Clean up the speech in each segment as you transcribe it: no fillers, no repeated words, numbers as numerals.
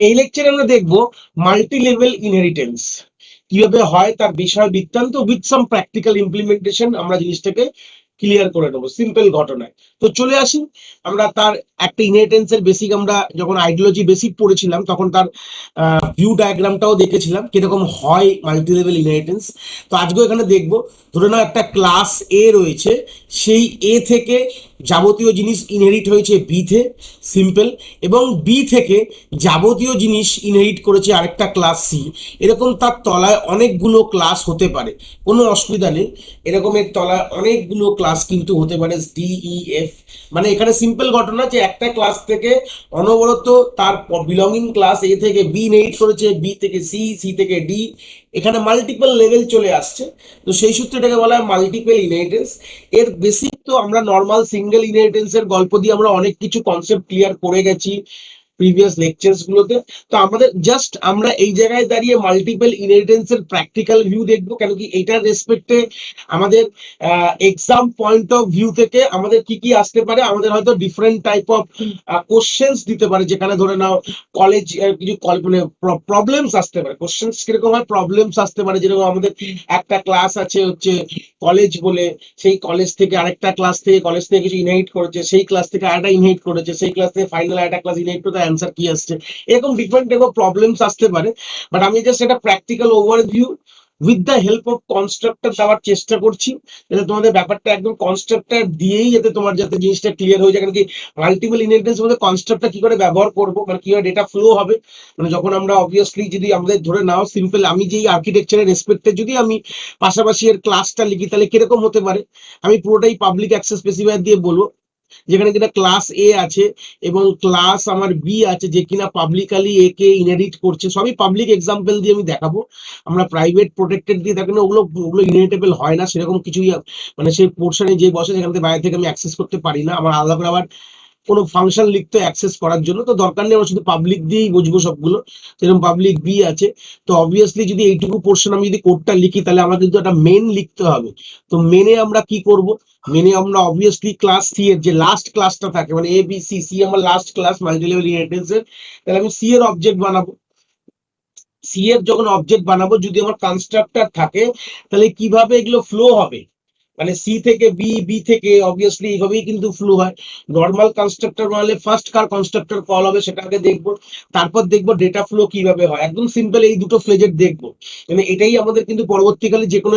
এই লেকচারে আমরা দেখব মাল্টি লেভেল ইনহেরিটেন্স কিভাবে হয় তার বিষয় বৃত্তান্ত উইথ সাম প্র্যাকটিক্যাল ইমপ্লিমেন্টেশন আমরা জিনিসটাকে ক্লিয়ার করে নেবো সিম্পল ঘটনায়। তো চলে আসি আমরা তার একটা ইনহেরিটেন্সের বেসিক, আমরা যখন আইডিওলজি বেসিক পড়েছিলাম তখন তার ভিউ ডায়াগ্রামটাও দেখেছিলাম কিরকম হয় মাল্টি লেভেল ইনহেরিটেন্স। তো আজকে এখানে দেখবো, ধরে নাও একটা ক্লাস এ রয়েছে, সেই এ থেকে যাবতীয় জিনিস ইনহেরিট হয়েছে বি তে, সিম্পল, এবং বি থেকে যাবতীয় জিনিস ইনহেরিট করেছে আরেকটা ক্লাস সি। এরকম তার তলায় অনেকগুলো ক্লাস হতে পারে, কোনো অসুবিধা নেই। এরকমের তলায় অনেকগুলো ক্লাস কিন্তু হতে পারে, ডি ই এফ। মানে এখানে সিম্পল ঘটনা যে একটা ক্লাস থেকে অনবরত তার বিলঙ্গিং ক্লাস এ থেকে বি ইনহেরিট করেছে, বি থেকে সি, সি থেকে ডি, এখানে মাল্টিপল লেভেল চলে আসছে। তো সেই সূত্রে এটাকে বলা হয় মাল্টিপল ইনহেরিটেন্স। এর বেসিক তো আমরা নর্মাল সিঙ্গেল ইনহেরিটেন্সের গল্প দিয়ে আমরা অনেক কিছু কনসেপ্ট ক্লিয়ার করে গেছি প্রিভিয়াস লেকচার্স গুলোতে। তো আমাদের জাস্ট আমরা এই জায়গায় দাঁড়িয়ে মাল্টিপল ইনহেরিটেন্সের প্র্যাকটিক্যাল ভিউ দেখবো, কেন কি এটার রেসপেক্টে আমাদের এক্সাম পয়েন্ট অফ ভিউ থেকে আমাদের কি কি আসতে পারে, আমাদের হয়তো ডিফারেন্ট টাইপ অফ কোশ্চেন্স দিতে পারে, যেখানে ধরে নাও কলেজ কিছু মানে প্রবলেমস আসতে পারে। কোশ্চেন্স কিরকম হয়, প্রবলেমস আসতে পারে, যেরকম আমাদের একটা ক্লাস আছে হচ্ছে কলেজ বলে, সেই কলেজ থেকে আরেকটা ক্লাস থেকে কলেজ থেকে কিছু ইনহেরিট করেছে, সেই ক্লাস থেকে আরেকটা ইনহেরিট করেছে, সেই ক্লাস থেকে ফাইনাল একটা ক্লাস ইনহেরিট করে অ্যান্সার কি আসছে, এরকম ডিফারেন্ট টাইপ অফ প্রবলেমস আসতে পারে। বাট আমি জাস্ট একটা practical overview with the help of constructor দেওয়ার চেষ্টা করছি, যাতে তোমাদের ব্যাপারটা একদম কনস্ট্রাক্টর দিয়েই যাতে তোমার যাতে জিনিসটা ক্লিয়ার হয়ে যায়। কারণ কি মাল্টিপল ইনহেরিটেন্স মধ্যে কনস্ট্রাক্টর কি করে ব্যবহার করবো, মানে কিভাবে ডেটা ফ্লো হবে, মানে যখন আমরা অবভিয়াসলি যদি আমাদের ধরে নাও সিম্পল আমি যেই আর্কিটেকচারের রেসপেক্টে যদি আমি পাশাপাশি এর ক্লাসটা লিখি, তাহলে কিরকম হতে পারে, আমি পুরোটাই পাবলিক অ্যাক্সেস স্পেসিফায়ার দিয়ে বলবো, যেখানে কিনা ক্লাস এ আছে এবং ক্লাস আমার বি আছে, যে কিনা পাবলিকালি এ কে ইনহেরিট করছে। সবই পাবলিক এক্সাম্পল দিয়ে আমি দেখাবো। আমরা প্রাইভেট প্রোটেক্টেড দিয়ে দেখেন ওগুলো ওগুলো ইনহেরিটেবল হয় না, সেরকম কিছুই মানে সেই পোর্শনে যে বসে সেখান থেকে বাইরে থেকে আমি অ্যাক্সেস করতে পারি না, আমার আলাদা করে আবার কোনো ফাংশন লিখতে অ্যাক্সেস করার জন্য। তো দরকার নেই, আমরা শুধু পাবলিক দিয়েই বুঝবো সবগুলো। যেরকম পাবলিক বি আছে, তো অবভিয়াসলি যদি এইটুকু পোর্শন আমি যদি কোডটা লিখি, তাহলে আমার কিন্তু একটা মেন লিখতে হবে। তো মেনে আমরা কি করব, মেনে আমরা অবভিয়াসলি ক্লাস সি এর যে লাস্ট ক্লাসটা থাকে, মানে এ বি সি, সি আমার লাস্ট ক্লাস মাল্টিলেভেল ইনহেরিটেন্স এর, তাহলে আমি সি এর অবজেক্ট বানাবো। সি এর যখন অবজেক্ট বানাবো, যদি আমার কনস্ট্রাক্টর থাকে, তাহলে কিভাবে এগুলো ফ্লো হবে, মানে সি থেকে বি, বি থেকে অবভিয়াসলি এইভাবেই কিন্তু ফ্লো হয়। নর্মাল কনস্ট্রাক্টর বানালে ফার্স্ট কার কনস্ট্রাক্টর কল হবে সেটা আগে দেখবো, তারপর দেখবো ডেটা ফ্লো কিভাবে হয়। একদম সিম্পল এই দুটো ফ্লেজেট দেখবো, মানে এটাই আমাদের কিন্তু পরবর্তীকালে যে কোনো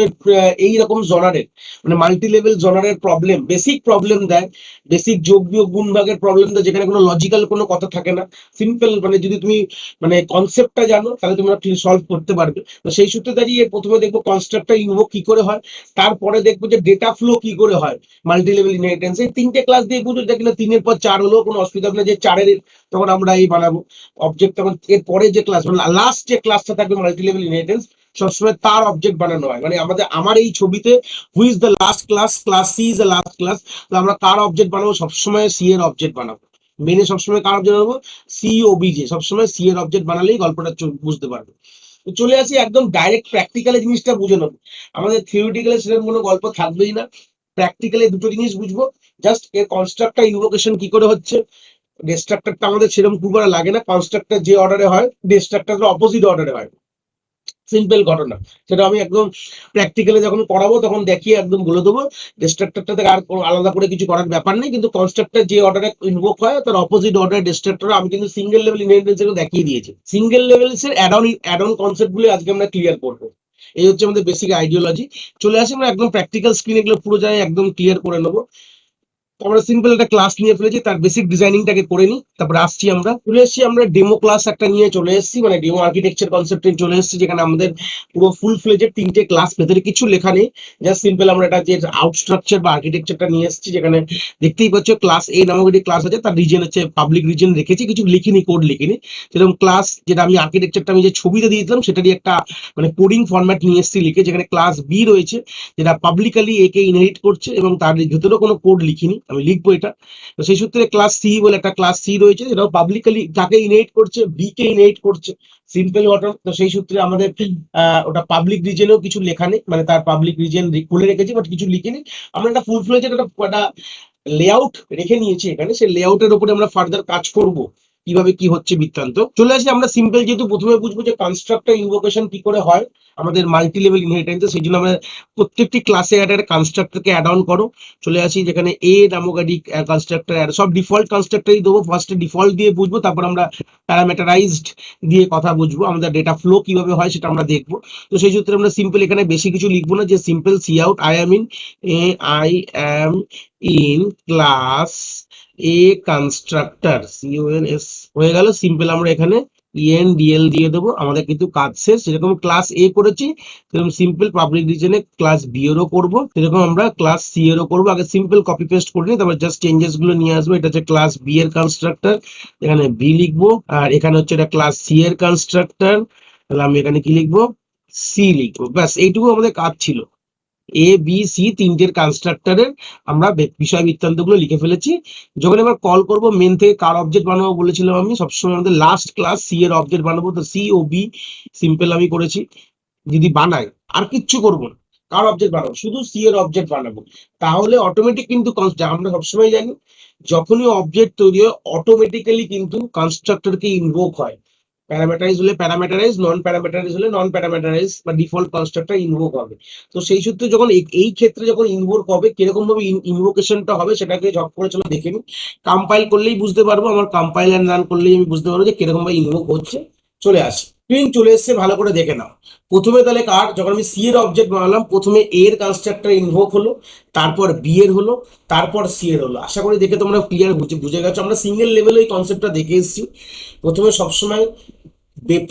এই রকম জনারের, মানে মাল্টি লেভেল জনারের প্রবলেম, বেসিক প্রবলেম দেয়, বেসিক যোগ বিয়োগ গুণ ভাগের প্রবলেম দেয়, যেখানে কোনো লজিক্যাল কোনো কথা থাকে না। সিম্পল মানে যদি তুমি মানে কনসেপ্টটা জানো, তাহলে তোমরা সলভ করতে পারবে। তো সেই সূত্রে দাঁড়িয়ে প্রথমে দেখবো কনস্ট্রাক্টর ইনভোক কি করে হয়, তারপরে দেখবো যে ডেটা ফ্লো কি করে হয় মাল্টি লেভেল ইনহেরিটেন্স। এই তিনটে ক্লাস দিয়ে বুঝো, এটা কিনা 3 এর পর 4 হলেও কোনো অসুবিধা হবে না, যে 4 এর তখন আমরা এই বানাবো অবজেক্ট। তখন এর পরে যে ক্লাস মানে লাস্ট যে ক্লাসটা থাকবে মাল্টি লেভেল ইনহেরিটেন্স, সবসময় তার অবজেক্ট বানানো হয়। মানে আমার এই ছবিতে who is the last class, class C is the last class, তো আমরা কার অবজেক্ট বানাবো, সবসময় সি এর অবজেক্ট বানাবো। মেনে সবসময় কার অবজেক্ট বানাবো, সি ও বি জে, সবসময় সি এর অবজেক্ট বানালেই গল্পটা বুঝতে পারবে। চলে আসি একদম ডাইরেক্ট প্র্যাকটিক্যালি জিনিসটা বুঝে নেবো। আমাদের থিওরিটিক্যালি সেরকম কোনো গল্প থাকবেই না, প্র্যাকটিক্যালি দুটো জিনিস বুঝবো। জাস্ট এর কনস্ট্রাক্টর ইনভোকেশন কি করে হচ্ছে, ডিস্ট্রাক্টরটা আমাদের সেরকম খুব একটা লাগে না, কনস্ট্রাক্টর যে অর্ডারে হয় ডিস্ট্রাক্টর অপোজিট অর্ডারে হয়, সিম্পল ঘটনা। সেটা আমি একদম প্র্যাকটিক্যালি যখন করাবো তখন দেখিয়ে একদম বলে দেবো। ডিস্ট্রাক্টরটা থেকে আর আলাদা করে কিছু করার ব্যাপার নেই, কিন্তু কনস্ট্রাক্টর যে অর্ডারে ইনভোক হয় তার অপোজিট অর্ডারে ডিস্ট্রাক্টর আমি কিন্তু সিঙ্গেল লেভেল ইনহেরিটেন্স দেখিয়ে দিয়েছি। সিঙ্গেল লেভেলস এর অ্যাড অন কনসেপ্ট গুলো আজকে আমরা ক্লিয়ার করবো। এই হচ্ছে আমাদের বেসিক আইডিওলজি। চলে আসি আমরা একদম প্র্যাকটিক্যাল স্ক্রিন, এগুলো পুরো জায়গায় একদম ক্লিয়ার করে নেবো। আমরা সিম্পল একটা ক্লাস নিয়ে ফেলেছি, তার বেসিক ডিজাইনিংটাকে করে নিই, তারপরে আসছি আমরা চলে এসেছি আমরা ডেমো ক্লাস একটা নিয়ে চলে এসেছি, মানে ডেমো আর্কিটেকচার কনসেপ্ট নিয়ে চলে এসেছি, যেখানে আমাদের পুরো ফুল ফ্লেজের 3টে ক্লাস, ভেতরে কিছু লেখা নেই, জাস্ট সিম্পল আমরা এটা যে আউট স্ট্রাকচার বা আর্কিটেকচারটা নিয়ে এসেছি, যেখানে দেখতেই পাচ্ছ ক্লাস এ নামক একটি ক্লাস আছে, তার রিজন হচ্ছে পাবলিক রিজন রেখেছি, কিছু লিখিনি, কোড লিখিনি। যেরকম ক্লাস যেটা আমি আর্কিটেকচারটা আমি যে ছবিতে দিয়েছিলাম সেটারই একটা মানে কোডিং ফরম্যাট নিয়ে এসেছি লিখে, যেখানে ক্লাস বি রয়েছে যেটা পাবলিকালি এ কে ইনহেরিট করছে, এবং তার ভেতরে কোনো কোড লিখিনি, আমি লিখবো এটা। তো সেই সূত্রে ক্লাস সি বলে একটা ক্লাস সি রয়েছে, যেটাও পাবলিকালি যাকে ইনহেরিট করছে, বি কে ইনহেরিট করছে, সিম্পল ঘটনা। তো সেই সূত্রে আমাদের ওটা পাবলিক রিজনেও কিছু লেখা নেই, মানে তার পাবলিক রিজন খুলে রেখেছি বাট কিছু লিখিনি। আমরা একটা ফুল ফ্লেজেড একটা লেআউট রেখে নিয়েছি এখানে, সেই লেআউটের উপরে আমরা ফার্দার কাজ করব কিভাবে কি হচ্ছে বৃত্তান্ত। চলে আসি আমরা সিম্পল, যেহেতু প্রথমে বুঝবো যে কনস্ট্রাক্টর ইনভোকেশন কি করে হয় আমাদের মাল্টি লেভেল ইনহেরিটেন্সে, সেই জন্য আমরা প্রত্যেকটি ক্লাসে একটা কনস্ট্রাক্টরকে অ্যাড অন করো। চলে আসি যেখানে এ নামক একটি কনস্ট্রাক্টর, সব ডিফল্ট কনস্ট্রাক্টরই দেবো, ফার্স্টে ডিফল্ট দিয়ে বুঝবো, তারপর আমরা প্যারামিটারাইজড দিয়ে কথা বুঝবো, আমাদের ডেটা ফ্লো কিভাবে হয় সেটা আমরা দেখবো। তো সেই সূত্রে আমরা সিম্পল এখানে বেশি কিছু লিখবো না, যে simple cout I am in class A constructor CONS হয়ে গেল। সিম্পল আমরা এখানে ENDL দিয়ে দেবো, আমাদের কিন্তু কাজ শেষ। যেরকম ক্লাস এ করেছি সেরকম সিম্পল পাবলিক রিজনে ক্লাস বি এরও করবো, সেরকম আমরা ক্লাস সি এরও করবো। আগে সিম্পল কপি পেস্ট করে নিই, তারপর জাস্ট চেঞ্জেস গুলো নিয়ে আসবো। এটা হচ্ছে ক্লাস বি এর কনস্ট্রাক্টর, এখানে বি লিখবো, আর এখানে হচ্ছে এটা ক্লাস সি এর কনস্ট্রাক্টর, তাহলে আমি এখানে কি লিখবো, সি লিখবো। ব্যাস এইটুকু আমাদের কাজ ছিল। এ বি সি তিনটের কনস্ট্রাক্টরের আমরা বিষয় বৃত্তান্ত গুলো লিখে ফেলেছি। যখন এবার কল করব মেন থেকে কার অবজেক্ট বানাবো বলেছিলাম আমি, সবসময় আমাদের লাস্ট ক্লাস সি এর অবজেক্ট বানাবো, তো সি ও বি সিম্পল আমি করেছি। যদি বানাই আর কিচ্ছু করবো না, কার অবজেক্ট বানাবো, শুধু সি এর অবজেক্ট বানাবো, তাহলে অটোমেটিক কিন্তু আমরা সবসময় জানি যখনই অবজেক্ট তৈরি হয় অটোমেটিক্যালি কিন্তু কনস্ট্রাক্টরকে ইনভোক হয়। প্যারামিটারাইজ হলে প্যারামিটারাইজ, নন প্যারামিটারাইজ হলে নন প্যারামিটারাইজ বা ডিফল্ট কনস্ট্রাক্টর ইনভোক হবে। তো সেই সূত্রে যখন এই ক্ষেত্রে যখন ইনভোক হবে, কিরকম ভাবে ইনভোকেশনটা হবে সেটাকে ঝপ করে চলো দেখে নিই। কম্পাইল করলেই বুঝতে পারবো, আমার কম্পাইল এন্ড রান করলেই আমি বুঝতে পারবো যে কিরকম ভাবে ইনভোক হচ্ছে। চলে আসি, স্ক্রিন চলে এসছে, ভালো করে দেখে নাও। প্রথমে তাহলে কার, যখন আমি সি এর অবজেক্ট বানালাম, প্রথমে এ এর কনস্ট্রাক্টর ইনভোক হলো, তারপর বি এর হলো, তারপর সি এর হলো। আশা করি দেখে তোমরা ক্লিয়ার বুঝে গেছো। আমরা সিঙ্গেল লেভেলে এই কনসেপ্টটা দেখে এসেছি। প্রথমে সবসময়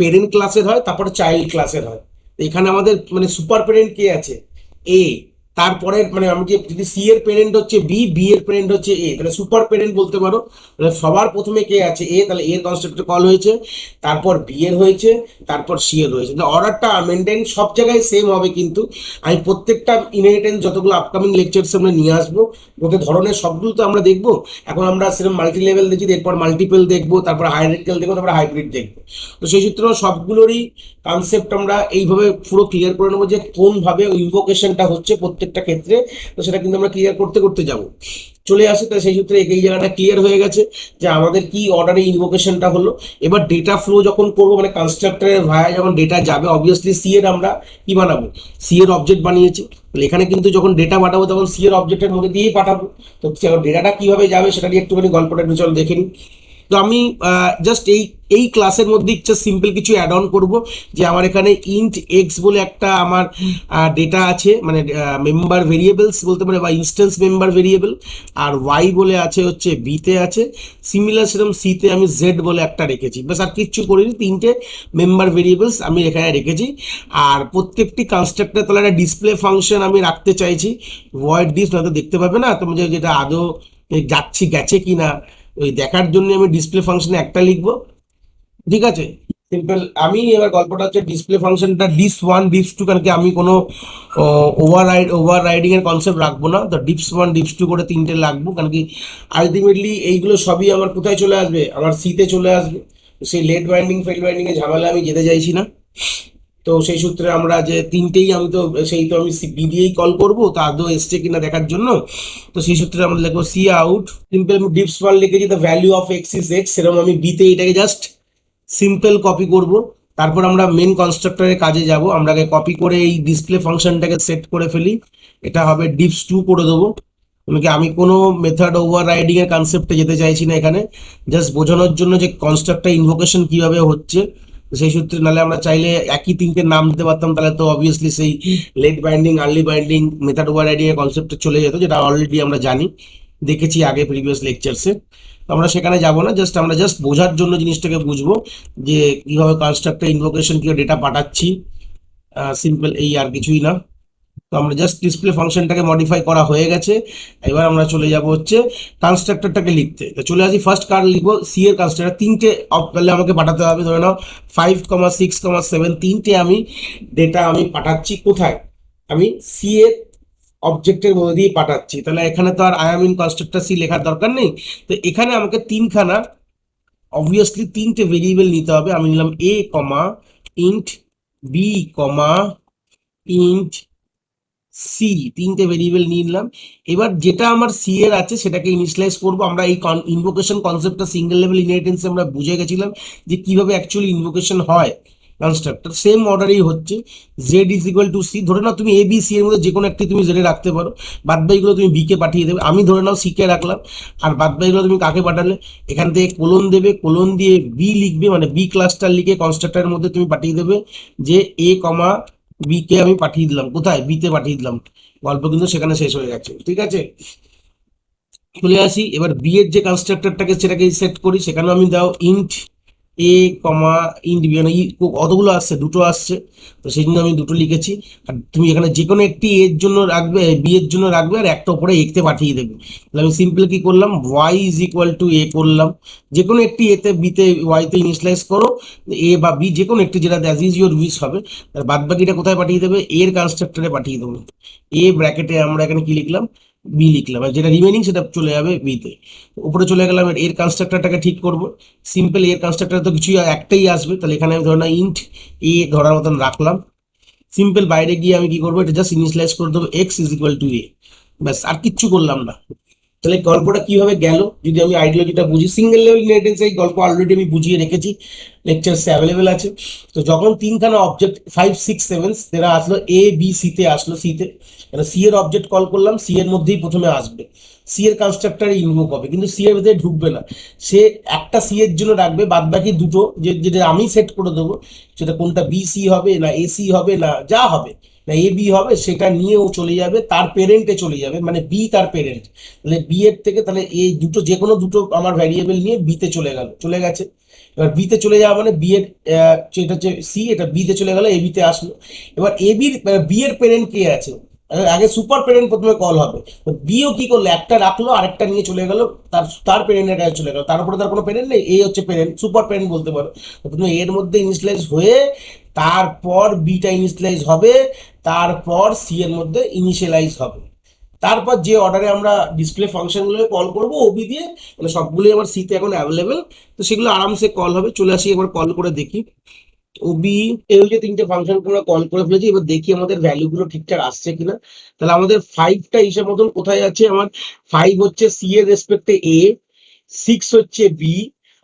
পেরেন্ট ক্লাসের হয়, তারপর চাইল্ড ক্লাসের হয়। এখানে আমাদের মানে সুপার পেরেন্ট কে আছে, এ, তারপরে মানে আমি যদি সি এর পেরেন্ট হচ্ছে বি, বি এর পেরেন্ট হচ্ছে এ, তাহলে সুপার পেরেন্ট বলতে পারো। তাহলে সবার প্রথমে কে আছে, এ, তাহলে এর কনসেপ্টে কল হয়েছে, তারপর বি এর হয়েছে, তারপর সি এর হয়েছে। অর্ডারটা মেনটেন সব জায়গায় সেম হবে, কিন্তু আমি প্রত্যেকটা ইনহেরিটেন্স যতগুলো আপকামিং লেকচারস আমরা নিয়ে আসবো, ওতে ধরনের সবগুলো তো আমরা দেখবো। এখন আমরা সেরকম মাল্টি লেভেল দেখি, এরপর মাল্টিপল দেখবো, তারপর হাইরার্কিক্যাল দেখবো, তারপর হাইব্রিড দেখবো। তো সেই সূত্রে সবগুলোরই কনসেপ্ট আমরা এইভাবে পুরো ক্লিয়ার করে নেবো, যে কোন ভাবে ইনভোকেশনটা হচ্ছে প্রত্যেকটা ক্ষেত্রে। তো সেটা কিন্তু আমরা ক্লিয়ার করতে করতে যাবো। চলে আসে, তাই সেই সূত্রে এই জায়গাটা ক্লিয়ার হয়ে গেছে যে আমাদের কি অর্ডারে ইনভোকেশনটা হলো। এবার ডেটা ফ্লো যখন করবো, মানে কনস্ট্রাক্টরের ভায়া যখন ডেটা যাবে, অবভিয়াসলি সি এর আমরা কি বানাবো, সি এর অবজেক্ট বানিয়েছি। এখানে কিন্তু যখন ডেটা পাঠাবো তখন সি এর অবজেক্টের মধ্যে দিয়েই পাঠাবো। তো ডেটাটা কিভাবে যাবে সেটা নিয়ে একটুখানি গল্পটা একটু চল দেখে নিই। তো আমি জাস্ট এই ক্লাসের মধ্যে ইচ্ছা সিম্পল কিছু অ্যাড অন করবো, যে আমার এখানে ইন্ট এক্স বলে একটা আমার ডেটা আছে, মানে মেম্বার ভেরিয়েবলস বলতে পারে, বা ইনস্ট্যান্স মেম্বার ভেরিয়েবল, আর ওয়াই বলে আছে হচ্ছে বিতে আছে, সিমিলার সেরকম সিতে আমি জেড বলে একটা রেখেছি। বাস আর কিচ্ছু করিনি, তিনটে মেম্বার ভেরিয়েবলস আমি এখানে রেখেছি। আর প্রত্যেকটি কনস্ট্রাক্টর তাহলে একটা ডিসপ্লে ফাংশন আমি রাখতে চাইছি, ভয়েড দিস, নয়তো দেখতে পাবে না তুমি যেটা আদৌ গেছে কিনা, ওই দেখার জন্য আমি ডিসপ্লে ফাংশনে একটা লিখবো। ঠিক আছে, সিম্পল। আমি এবার গল্পটা হচ্ছে ডিসপ্লে ফাংশনটা ডিস ওয়ান ডিপস টু, কারণ কি আমি কোনো ওভার রাইডিং এর কনসেপ্ট রাখবো না। তো ডিপস ওয়ান ডিপস টু করে তিনটে লাগবো, কারণ কি আলটিমেটলি এইগুলো সবই আমার কোথায় চলে আসবে, আমার সিতে চলে আসবে। সেই লেট বাইন্ডিং ফেল বাইন্ডিং এ ঝামেলা আমি যেতে চাইছি না। তো সেই সূত্রে আমরা যে তিনটেই আমি তো সেই তো আমি বি দিয়েই কল করবো, তা আদৌ এসছে কিনা দেখার জন্য। তো সেই সূত্রে আমরা লিখবো সি আউট, সিম্পল আমি ডিপস ওয়ান লিখেছি, the value of X is x, সেরকম আমি বিতে এটাকে জাস্ট সিম্পল কপি করব। তারপর আমরা মেন কনস্ট্রাক্টরের কাজে যাব, আমরা আগে কপি করে এই ডিসপ্লে ফাংশনটাকে সেট করে ফেলি। এটা হবে ডিপস টু করে দেবো। আমি কোনো মেথড ওভার রাইডিং এর কনসেপ্টে যেতে চাইছি না এখানে, জাস্ট বোঝানোর জন্য যে কনস্ট্রাক্টর ইনভোকেশন কিভাবে হচ্ছে। সেই সূত্রে নাহলে আমরা চাইলে একই তিনটে নাম দিতে পারতাম, তাহলে তো অবভিয়াসলি সেই late binding, early binding, method overriding এর কনসেপ্টে চলে যেত, যেটা অলরেডি আমরা জানি, দেখেছি আগে প্রিভিয়াস লেকচারসে। আমরা সেখানে যাব না, আমরা জাস্ট বোঝার জন্য জিনিসটাকে বুঝবো যে কিভাবে কনস্ট্রাক্টর ইনভোকেশন কিভাবে ডেটা পাঠাচ্ছি। সিম্পল, এই আর কিছুই না। তো আমরা জাস্ট ডিসপ্লে ফাংশনটাকে মডিফাই করা হয়ে গেছে। এবার আমরা চলে যাব হচ্ছে কনস্ট্রাক্টরটাকে লিখতে। তো চলে আসি, ফার্স্ট কার লিখবো, সি এর কনস্ট্রাক্টর তিনটে তাহলে আমাকে পাঠাতে হবে। ধরে নাও 5,6,7 তিনটে আমি ডেটা আমি পাঠাচ্ছি কোথায়, আমি সি এর অবজেক্টের মধ্যে দিয়ে পাঠাচ্ছি। তাহলে এখানে তো আর আই এম ইন কনস্ট্রাক্টর সি লেখার দরকার নেই। তো এখানে আমাকে তিনখানা অবভিয়াসলি তিনটে ভেরিয়েবল নিতে হবে। আমি নিলাম এ, ইন্ট বি, ইন্ট সি, তিনটে ভেরিয়েবল নিয়ে নিলাম। এবার যেটা আমার সি এর আছে সেটাকে ইনিশিয়ালাইজ করবো। আমরা এই ইনভোকেশন কনসেপ্টটা সিঙ্গেল লেভেল ইনহেরিটেন্সে আমরা বুঝে গেছিলাম যে কিভাবে অ্যাকচুয়ালি ইনভোকেশন হয় কনস্ট্রাক্টর, সেম অর্ডারেই হচ্ছে। Z is equal to C, ধরে নাও তুমি এ বি সি এর মধ্যে যে কোনো একটি তুমি জেডে রাখতে পারো, বাদ বাকিগুলো তুমি বি কে পাঠিয়ে দেবে। আমি ধরে নাও সি কে রাখলাম, আর বাদ বাকিগুলো তুমি কাকে পাঠালে, এখান থেকে কোলন দেবে, কোলন দিয়ে বি লিখবে, মানে বি ক্লাস্টার লিখে কনস্ট্রাক্টরের মধ্যে তুমি পাঠিয়ে দেবে যে এ কমা বি কে আমি পাঠিয়ে দিলাম কোথায়, বি তে পাঠিয়ে দিলাম। গল্প কিন্তু সেখানে শেষ হয়ে গেছে, ঠিক আছে। চলে আসি এবার বি এর যে কনস্ট্রাক্টরটাকে সেটাকে সেট করি, সেখানে আমি দাও ইন্ট এ কমা ইন্ট বি, মানে কতগুলো আসছে, দুটো আসছে, তো সেই জন্য আমি দুটো লিখেছি। আর তুমি এখানে যে কোনো একটি এর জন্য রাখবে, বি এর জন্য রাখবে, আর একটা উপরে এতে পাঠিয়ে দেবে। তাহলে আমি সিম্পল কি করলাম, ওয়াই ইজ ইকুয়াল টু এ করলাম, যে কোনো একটি এতে বিতে ওয়াইতে ইনিশিয়ালাইজ করো, এ বা বি যে কোনো একটি, যেটা অ্যাজ ইজ ইউর উইশ হবে। আর বাদ বাকিটা কোথায় পাঠিয়ে দেবে, এর কনস্ট্রাক্টরে পাঠিয়ে দেবো। এ ব্র্যাকেটে আমরা এখানে কি লিখলাম, বি লিখলাম, আর যেটা রিমেনিং সেটা চলে যাবে বিতে। উপরে চলে গেলাম, এর কনস্ট্রাক্টরটাকে ঠিক করব। সিম্পল এর কনস্ট্রাক্টর তো কিছুই একটাই আসবে, তাহলে এখানে আমি ধরে না ইন্ট এ ধরার মতন রাখলাম। সিম্পল বাইরে গিয়ে আমি কি করবো, এটা জাস্ট ইনিশিয়ালাইজ করে দেবো এক্স ইজ ইকুয়াল টু এ, ব্যাস, আর কিচ্ছু করলাম না। তাহলে গল্পটা কিভাবে গেল যদি আমি আইডিওলজিটা বুঝি, সিঙ্গেল লেভেল ইনহেরিটেন্স এই গল্প অলরেডি আমি বুঝিয়ে রেখেছি, লেকচারসে অ্যাভেলেবেল আছে। তো যখন তিনখানা অবজেক্ট 5, 6, 7 এরা আসলো, এ বি সি তে আসলো, সি তে, সি এর অবজেক্ট কল করলাম, সি এর মধ্যেই প্রথমে আসবে, সি এর কনস্ট্রাক্টরে ইনভোক হবে, কিন্তু সি এর ভেতরে ঢুকবে না। সে একটা সি এর জন্য রাখবে, বাদ বাকি দুটো যেটা আমি সেট করে দেবো, সেটা কোনটা বি সি হবে না এ সি হবে না যা হবে না এ বি হবে, সেটা নিয়ে ও চলে যাবে তার পেরেন্টে চলে যাবে, মানে বি তার পেরেন্ট। তাহলে বি এর থেকে তাহলে এই দুটো যে কোনো দুটো আমার ভ্যারিয়েবল নিয়ে বিতে চলে গেছে। এবার বিতে চলে যাওয়া মানে বি এর এটা হচ্ছে সি, এটা বিতে চলে গেল, এ বিতে আসলো। এবার এ বির বি এর পেরেন্ট কে আছে, আগে সুপার পেরেন্ট প্রথমে কল হবে। বিও কি করলো, একটা রাখলো আরেকটা নিয়ে চলে গেল, তার তার পেরেন্টের কাছে চলে গেল, তার উপরে তার কোনো পেরেন্ট নেই, এই হচ্ছে পেরেন্ট, সুপার পেরেন্ট বলতে পারো। প্রথমে এর মধ্যে ইনিশিয়ালাইজ হয়ে তারপর বিটা ইনিশিয়ালাইজ হবে, তারপর সি এর মধ্যে ইনিশিয়ালাইজ হবে, তারপর যে অর্ডারে আমরা ডিসপ্লে ফাংশনগুলোকে কল করবো ওবি দিয়ে, মানে সবগুলোই আমার সিতে এখন অ্যাভেলেবেল, তো সেগুলো আরামসে কল হবে। চলে আসি একবার কল করে দেখি, ওবি এই যে তিনটে ফাংশন আমরা কল করে ফেলেছি, এবার দেখি আমাদের ভ্যালু গুলো ঠিকঠাক আসছে কিনা। তাহলে আমাদের 5টা হিসাব মতন কোথায় আছে, আমার 5 হচ্ছে সি এর রেসপেক্টে এ, 6 হচ্ছে বি,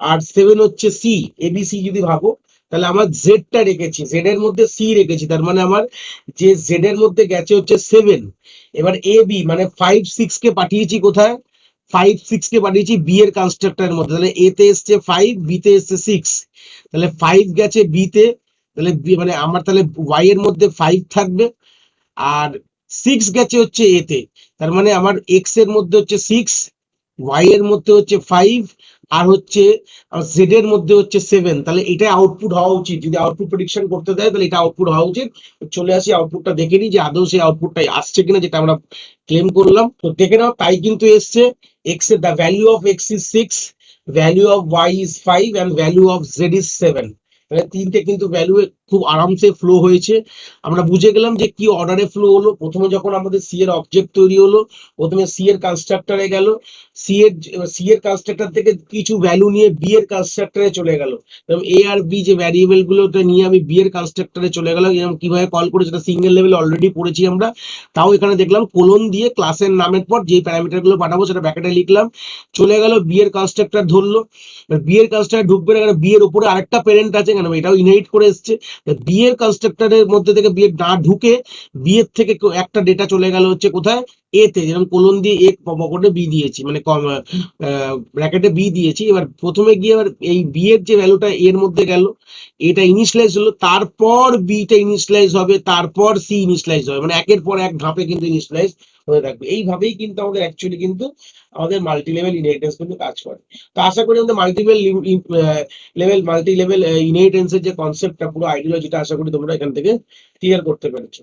আর 7 হচ্ছে সি, এ বি সি যদি ভাবো। তাহলে আমার জেডটা রেখেছি, জেড এর মধ্যে সি রেখেছি, তার মানে আমার যে জেড এর মধ্যে গেছে হচ্ছে 7। এবার এ বি মানে 5, 6 কে পাঠিয়েছি কোথায়, 5, 6 কে পাঠিয়েছি বি এর কনস্ট্রাক্টরের মধ্যে, তাহলে এ তে এসছে 5, বি তে এসছে 6, তাহলে 5 গেছে বি তে, তাহলে মানে আমার তাহলে ওয়াই এর মধ্যে 5 থাকবে, আর 6 গেছে হচ্ছে এ তে, তার মানে আমার এক্স এর মধ্যে হচ্ছে 6, ওয়াই এর মধ্যে হচ্ছে 5, আর হচ্ছে জেড এর মধ্যে হচ্ছে 7। তাহলে এটা আউটপুট হওয়া উচিত, যদি আউটপুট প্রেডিকশন করতে দেয় তাহলে এটা আউটপুট হওয়া উচিত। চলে আসি আউটপুটটা দেখে নিই যে আদৌ সেই আউটপুটটাই আসছে কিনা যেটা আমরা ক্লেম করলাম। তো দেখে নাও, তাই কিন্তু এসছে, এক্স এর the value of X is 6, value of Y is 5, and value of Z is 7। মানে তিনটে কিন্তু ভ্যালু খুব আরামসে ফ্লো হয়েছে। আমরা বুঝে গেলাম যে কি অর্ডারে ফ্লো হলো। প্রথমে যখন আমাদের সি এর অবজেক্ট তৈরি হলো, প্রথমে সি এর কনস্ট্রাক্টরে গেল, সি এর কনস্ট্রাক্টর থেকে কিছু ভ্যালু নিয়ে বি এর কনস্ট্রাক্টরে চলে গেল, এবং এ আর বি যে ভ্যারিয়েবল গুলোটা নিয়ে আমি বি এর কনস্ট্রাক্টরে চলে গেলাম, এবং কিভাবে কল করে সেটা সিঙ্গেল লেভেল অলরেডি পড়েছি আমরা। তাও এখানে দেখলাম কোলন দিয়ে ক্লাসের নামের পর যে প্যারামিটার গুলো পাঠাবো সেটা ব্র্যাকেটে লিখলাম, চলে গেল বি এর কনস্ট্রাক্টর ধরলো। বি এর কনস্ট্রাক্টর ঢুকবে না, কারণ বি এর উপরে আরেকটা পেরেন্ট আছে, কেন এটাও ইনহেরিট করে এসছে। বি এর কনস্ট্রাক্টরের মধ্যে থেকে বি এর না ঢুকে বি এর থেকে একটা ডেটা চলে গেল হচ্ছে কোথায়, এ তে, যেরকম কোলন দিয়ে এ পকেটে বি দিয়েছি, মানে ব্র্যাকেটে বি দিয়েছি। এবার প্রথমে গিয়ে এবার এই বি এর যে ভ্যালুটা এর মধ্যে গেল, এটা ইনিশিয়ালাইজ হলো, তারপর বিটা ইনিশিয়ালাইজ হবে, তারপর সি ইনিশিয়ালাইজ হবে, মানে একের পর এক ধাপে কিন্তু ইনিশিয়ালাইজ হয়ে থাকবে। এইভাবেই কিন্তু আমাদের অ্যাকচুয়ালি কিন্তু আমাদের মাল্টি লেভেল ইনহেরিটেন্স কিন্তু কাজ করে। তো আশা করি আমাদের মাল্টি লেভেল ইনহেরিটেন্সের যে কনসেপ্টটা, পুরো আইডিওলজিটা আশা করি তোমরা এখান থেকে ক্লিয়ার করতে পেরেছো।